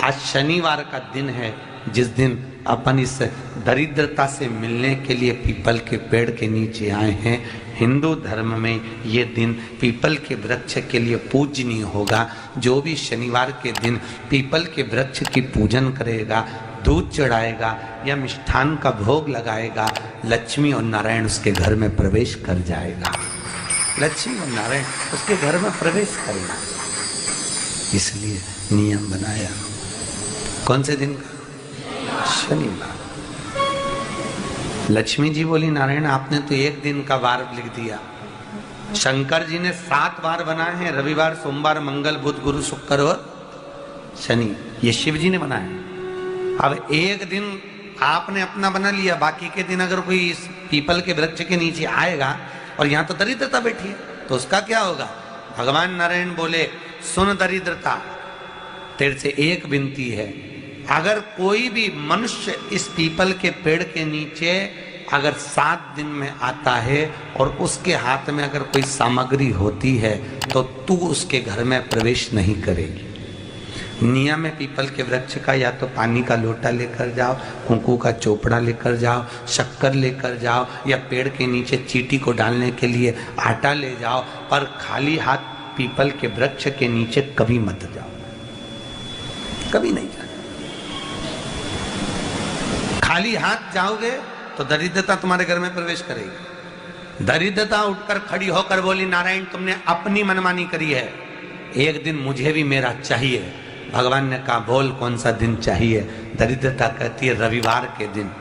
आज शनिवार का दिन है, जिस दिन अपन इस दरिद्रता से मिलने के लिए पीपल के पेड़ के नीचे आए हैं। हिंदू धर्म में ये दिन पीपल के वृक्ष के लिए पूजनीय होगा। जो भी शनिवार के दिन पीपल के वृक्ष की पूजन करेगा, दूध चढ़ाएगा या मिष्ठान का भोग लगाएगा, लक्ष्मी और नारायण उसके घर में प्रवेश कर जाएगा। लक्ष्मी और नारायण उसके घर में प्रवेश करेगा। इसलिए नियम बनाया। कौन से दिन का? शनिवार। लक्ष्मी जी बोली, नारायण आपने तो एक दिन का वार लिख दिया। शंकर जी ने 7 वार बनाए हैं, रविवार, सोमवार, मंगल, बुध, गुरु, शुक्र और शनि। ये शिव जी ने बनाया। अब एक दिन आपने अपना बना लिया, बाकी के दिन अगर कोई इस पीपल के वृक्ष के नीचे आएगा और यहाँ तो दरिद्रता बैठी है, तो उसका क्या होगा? भगवान नारायण बोले, सुन दरिद्रता, तेरे से एक विनती है, अगर कोई भी मनुष्य इस पीपल के पेड़ के नीचे अगर 7 दिन में आता है और उसके हाथ में अगर कोई सामग्री होती है तो तू उसके घर में प्रवेश नहीं करेगी। नियम है पीपल के वृक्ष का, या तो पानी का लोटा लेकर जाओ, कुंकू का चोपड़ा लेकर जाओ, शक्कर लेकर जाओ, या पेड़ के नीचे चींटी को डालने के लिए आटा ले जाओ, पर खाली हाथ पीपल के वृक्ष के नीचे कभी मत जाओ, कभी नहीं जाओ। खाली हाथ जाओगे तो दरिद्रता तुम्हारे घर में प्रवेश करेगी। दरिद्रता उठकर खड़ी होकर बोली, नारायण तुमने अपनी मनमानी करी है, एक दिन मुझे भी मेरा चाहिए। भगवान ने कहा, बोल कौन सा दिन चाहिए? दरिद्रता कहती है, रविवार के दिन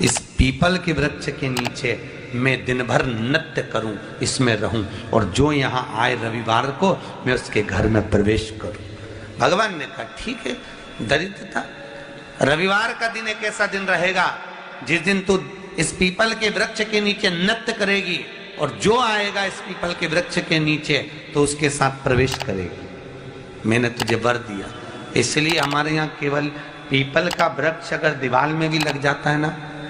इस पीपल के वृक्ष के नीचे मैं दिन भर नृत्य करूं, इसमें रहूं, और जो यहाँ आए रविवार को मैं उसके घर में प्रवेश करूं। भगवान ने कहा, ठीक है। दरिद्रता, रविवार का दिन एक ऐसा दिन रहेगा जिस दिन तू इस पीपल के वृक्ष के नीचे नृत्य करेगी, और जो आएगा इस पीपल के वृक्ष के नीचे तो उसके साथ प्रवेश करेगी। मैंने तुझे वर दिया। इसलिए हमारे यहाँ केवल पीपल का वृक्ष अगर दीवार में भी लग जाता है ना,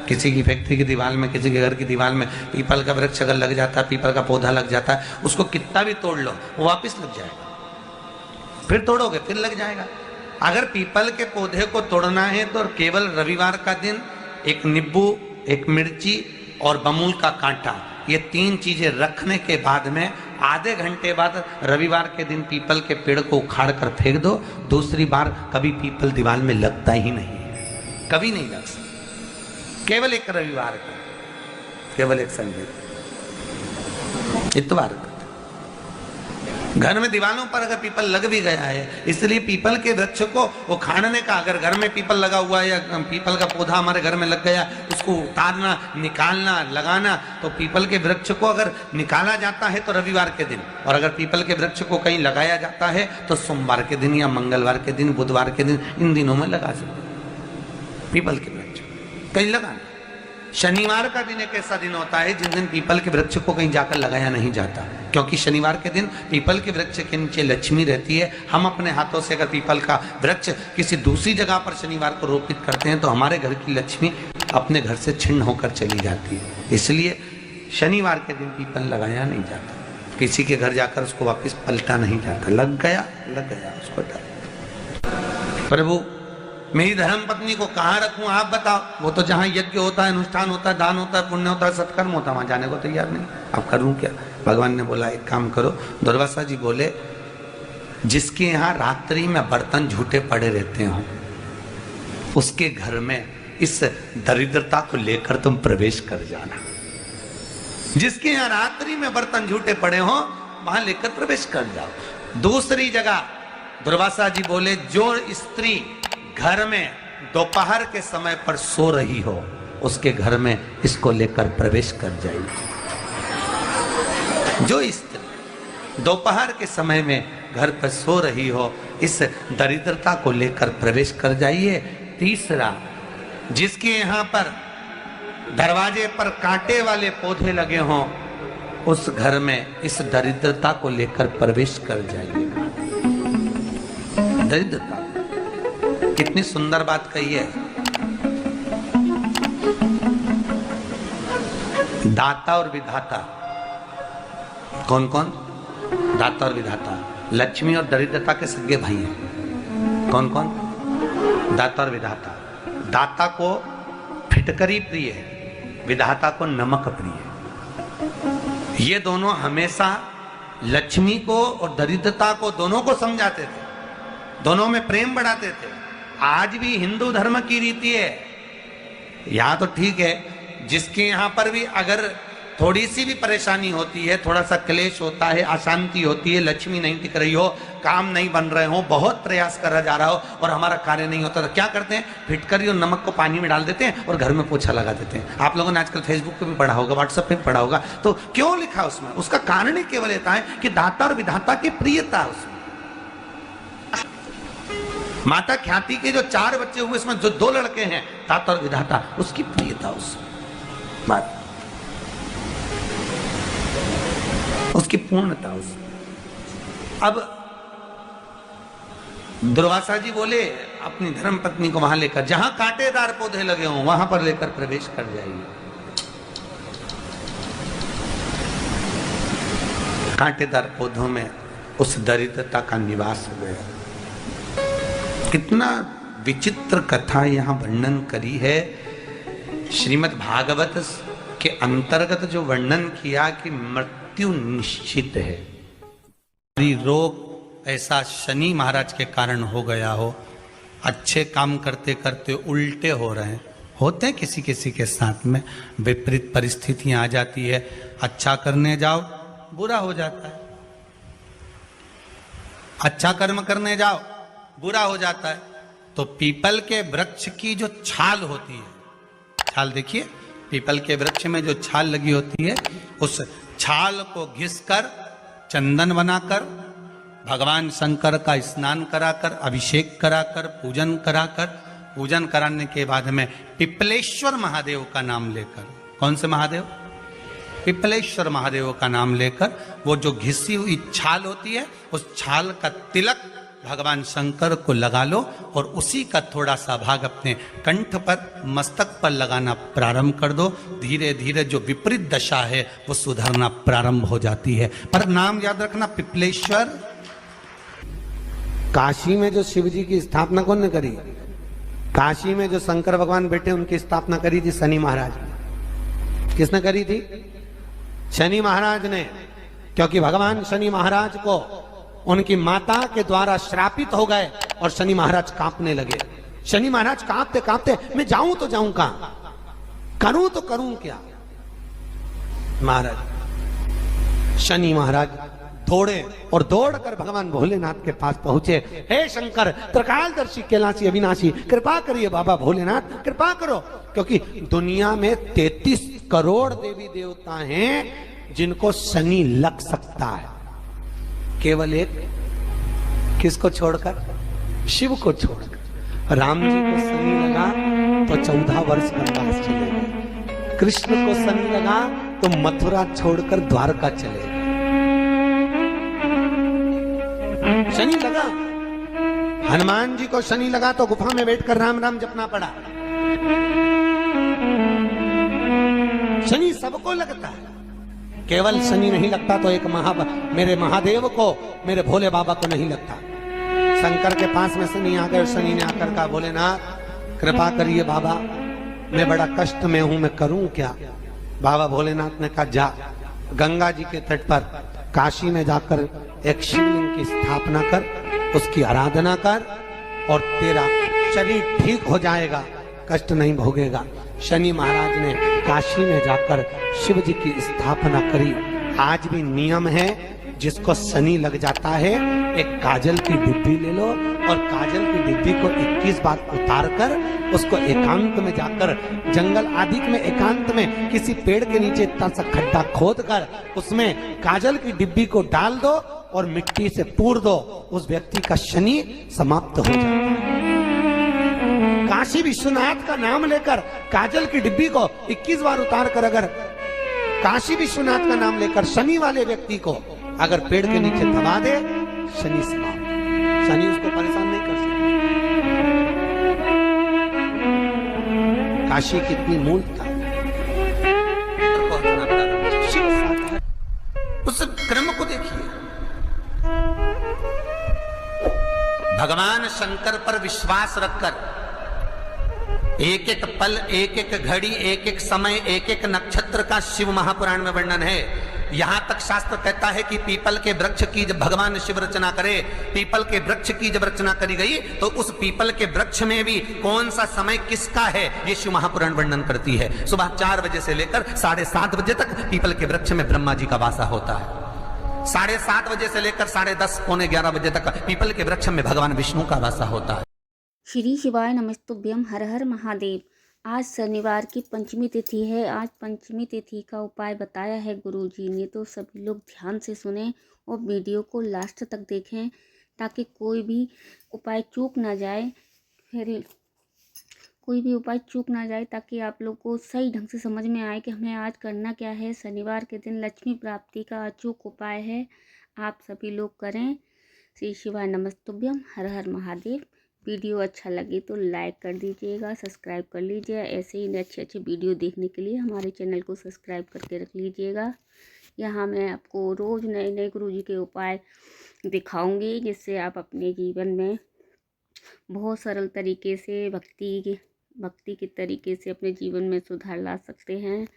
किसी की फैक्ट्री की दीवार में, किसी के घर की दीवार में पीपल का वृक्ष अगर लग जाता है, पीपल का पौधा लग जाता है, उसको कितना भी तोड़ लो वो वापस लग जाएगा। फिर तोड़ोगे फिर लग जाएगा। अगर पीपल के पौधे को तोड़ना है तो केवल रविवार का दिन एक नींबू, एक मिर्ची और बमूल का कांटा, ये 3 चीजें रखने के बाद में आधे घंटे बाद रविवार के दिन पीपल के पेड़ को उखाड़ कर फेंक दो। दूसरी बार कभी पीपल दीवार में लगता ही नहीं है, कभी नहीं लग सकता। केवल एक रविवार का, केवल एक संडे, इतवार का। घर में दीवारों पर अगर पीपल लग भी गया है, इसलिए पीपल के वृक्ष को उखाड़ने का, अगर घर में पीपल लगा हुआ है या पीपल का पौधा हमारे घर में लग गया, उसको उतारना, निकालना, लगाना, तो पीपल के वृक्ष को अगर निकाला जाता है तो रविवार के दिन, और अगर पीपल के वृक्ष को कहीं लगाया जाता है तो सोमवार के दिन या मंगलवार के दिन, बुधवार के दिन, इन दिनों में लगा सकते पीपल के वृक्ष कहीं लगाना। शनिवार का दिन एक ऐसा दिन होता है जिस दिन पीपल के वृक्ष को कहीं जाकर लगाया नहीं जाता, क्योंकि शनिवार के दिन पीपल के वृक्ष के नीचे लक्ष्मी रहती है। हम अपने हाथों से अगर पीपल का वृक्ष किसी दूसरी जगह पर शनिवार को रोपित करते हैं तो हमारे घर की लक्ष्मी अपने घर से छिन्न होकर चली जाती है। इसलिए शनिवार के दिन पीपल लगाया नहीं जाता, किसी के घर जाकर उसको वापस पलटा नहीं जाता। लग गया उसको डर। प्रभु मेरी धर्म पत्नी को कहाँ रखूं आप बताओ? वो तो जहाँ यज्ञ होता है, अनुष्ठान होता है, दान होता है, पुण्य होता है, सत्कर्म होता है, वहां जाने को तैयार नहीं। अब करूं क्या? भगवान ने बोला, एक काम करो। दुर्वासा जी बोले, जिसके यहाँ रात्रि में बर्तन झूठे पड़े रहते हो उसके घर में इस दरिद्रता को लेकर तुम प्रवेश कर जाना। जिसके यहाँ रात्रि में बर्तन झूठे पड़े हो वहां लेकर प्रवेश कर जाओ। दूसरी जगह दुर्वासा जी बोले, जो स्त्री घर में दोपहर के समय पर सो रही हो उसके घर में इसको लेकर प्रवेश कर जाएगी। जो स्त्री दोपहर के समय में घर पर सो रही हो, इस दरिद्रता को लेकर प्रवेश कर जाइए। तीसरा, जिसके यहाँ पर दरवाजे पर कांटे वाले पौधे लगे हों उस घर में इस दरिद्रता को लेकर प्रवेश कर जाइए। दरिद्रता, कितनी सुंदर बात कही है। दाता और विधाता, कौन कौन? दाता और विधाता। लक्ष्मी और दरिद्रता के सगे भाई हैं। कौन कौन? दाता और विधाता। दाता को फिटकरी प्रिय है, विधाता को नमक प्रिय है। ये दोनों हमेशा लक्ष्मी को और दरिद्रता को दोनों को समझाते थे, दोनों में प्रेम बढ़ाते थे। आज भी हिंदू धर्म की रीति है, यहाँ तो ठीक है, जिसके यहाँ पर भी अगर थोड़ी सी भी परेशानी होती है, थोड़ा सा क्लेश होता है, अशांति होती है, लक्ष्मी नहीं टिक रही हो, काम नहीं बन रहे हो, बहुत प्रयास करा जा रहा हो और हमारा कार्य नहीं होता, तो क्या करते हैं? फिटकरी और नमक को पानी में डाल देते हैं और घर में पोछा लगा देते हैं। आप लोगों ने आजकल फेसबुक पे भी पढ़ा होगा, व्हाट्सएप पे भी पढ़ा होगा। तो क्यों लिखा उसमें? उसका कारण ही केवल ये है कि दाता और विधाता की प्रियता उसमें। माता ख्याति के जो 4 बच्चे हुए, इसमें जो 2 लड़के हैं, दाता और विधाता, उसकी प्रियता उसमें, उसकी पूर्णता उसमें। अब दुर्वासा जी बोले अपनी धर्म पत्नी को वहां लेकर, जहां कांटेदार पौधे लगे हों वहां पर लेकर प्रवेश कर जाइए। कांटेदार पौधों में उस दरिद्रता का निवास हो गया। कितना विचित्र कथा यहां वर्णन करी है। श्रीमद् भागवत के अंतर्गत जो वर्णन किया कि मृत्यु निश्चित है, रोग ऐसा शनि महाराज के कारण हो गया हो, अच्छे काम करते करते उल्टे हो रहे हैं, होते हैं किसी किसी के साथ में, विपरीत परिस्थितियां आ जाती है, अच्छा करने जाओ बुरा हो जाता है, अच्छा कर्म करने जाओ बुरा हो जाता है। तो पीपल के वृक्ष की जो छाल होती है, छाल देखिए, पीपल के वृक्ष में जो छाल लगी होती है, उस छाल को घिसकर चंदन बनाकर भगवान शंकर का स्नान कराकर, अभिषेक कराकर, पूजन कराकर, पूजन कराने के बाद में पिपलेश्वर महादेव का नाम लेकर, कौन से महादेव? पिपलेश्वर महादेव का नाम लेकर वो जो घिसी हुई छाल होती है, उस छाल का तिलक भगवान शंकर को लगा लो और उसी का थोड़ा सा भाग अपने कंठ पर, मस्तक पर लगाना प्रारंभ कर दो। धीरे धीरे जो विपरीत दशा है वो सुधरना प्रारंभ हो जाती है। पर नाम याद रखना, पिपलेश्वर। काशी में जो शिव जी की स्थापना कौन ने करी? काशी में जो शंकर भगवान बैठे उनकी स्थापना करी थी शनि महाराज ने। किसने करी थी? शनि महाराज ने। क्योंकि भगवान शनि महाराज को उनकी माता के द्वारा श्रापित हो गए और शनि महाराज कांपने लगे। शनि महाराज कांपते कांपते, मैं जाऊं तो जाऊं कहां, करूं तो करूं क्या? महाराज, शनि महाराज दौड़े और दौड़कर भगवान भोलेनाथ के पास पहुंचे। हे शंकर, त्रिकालदर्शी, कैलाशी, अविनाशी, कृपा करिए बाबा भोलेनाथ, कृपा करो। क्योंकि दुनिया में 33 करोड़ देवी देवता हैं जिनको शनि लग सकता है, केवल एक, किसको छोड़कर? शिव को छोड़कर। राम जी को शनि लगा तो 14 वर्ष वनवास चले गए। कृष्ण को शनि लगा तो मथुरा छोड़कर द्वारका चले गए। शनि लगा। हनुमान जी को शनि लगा तो गुफा में बैठकर राम राम जपना पड़ा। शनि सबको लगता है, केवल शनि नहीं लगता तो एक मेरे महादेव को, मेरे भोले बाबा को नहीं लगता। शंकर के पास में शनि आ गए। शनि ने आकर कहा, भोलेनाथ कृपा करिए बाबा, मैं बड़ा कष्ट में हूं, मैं करूं क्या? बाबा भोलेनाथ ने कहा, जा गंगा जी के तट पर काशी में जाकर एक शिवलिंग की स्थापना कर, उसकी आराधना कर और तेरा शरीर ठीक हो जाएगा, कष्ट नहीं भोगेगा। शनि महाराज ने काशी में जाकर शिव जी की स्थापना करी। आज भी नियम है, जिसको शनि लग जाता है, एक काजल की डिब्बी ले लो और काजल की डिब्बी को 21 बार उतार कर उसको एकांत में जाकर, जंगल आदि में एकांत में किसी पेड़ के नीचे इतना सा खड्डा खोद कर उसमें काजल की डिब्बी को डाल दो और मिट्टी से पूर दो, उस व्यक्ति का शनि समाप्त हो जाता है। काशी विश्वनाथ का नाम लेकर काजल की डिब्बी को 21 बार उतार कर अगर काशी विश्वनाथ का नाम लेकर शनि वाले व्यक्ति को अगर पेड़ के नीचे दबा दे, शनि समाप्त, शनि उसको परेशान नहीं कर सकता। काशी कितनी मूलता, उस क्रम को देखिए। भगवान शंकर पर विश्वास रखकर एक एक पल, एक एक घड़ी, एक एक समय, एक एक नक्षत्र का शिव महापुराण में वर्णन है। यहां तक शास्त्र कहता है कि पीपल के वृक्ष की जब भगवान शिव रचना करे, पीपल के वृक्ष की जब रचना करी गई तो उस पीपल के वृक्ष में भी कौन सा समय किसका है, ये शिव महापुराण वर्णन करती है। सुबह 4 बजे से लेकर 7:30 बजे तक पीपल के वृक्ष में ब्रह्मा जी का वासा होता है। 7:30 बजे से लेकर 10:30 पौने 11 बजे तक पीपल के वृक्ष में भगवान विष्णु का वासा होता है। श्री शिवाय नमस्तुभ्यम। हर हर महादेव। आज शनिवार की पंचमी तिथि है। आज पंचमी तिथि का उपाय बताया है गुरुजी ने, तो सभी लोग ध्यान से सुने और वीडियो को लास्ट तक देखें ताकि कोई भी उपाय चूक ना जाए। ताकि आप लोग को सही ढंग से समझ में आए कि हमें आज करना क्या है। शनिवार के दिन लक्ष्मी प्राप्ति का अचूक उपाय है, आप सभी लोग करें। श्री शिवाय नमस्तुभ्यम। हर हर महादेव। वीडियो अच्छा लगे तो लाइक कर दीजिएगा, सब्सक्राइब कर लीजिए। ऐसे ही अच्छे अच्छे वीडियो देखने के लिए हमारे चैनल को सब्सक्राइब करके रख लीजिएगा। यहाँ मैं आपको रोज़ नए नए गुरुजी के उपाय दिखाऊंगी, जिससे आप अपने जीवन में बहुत सरल तरीके से भक्ति के तरीके से अपने जीवन में सुधार ला सकते हैं।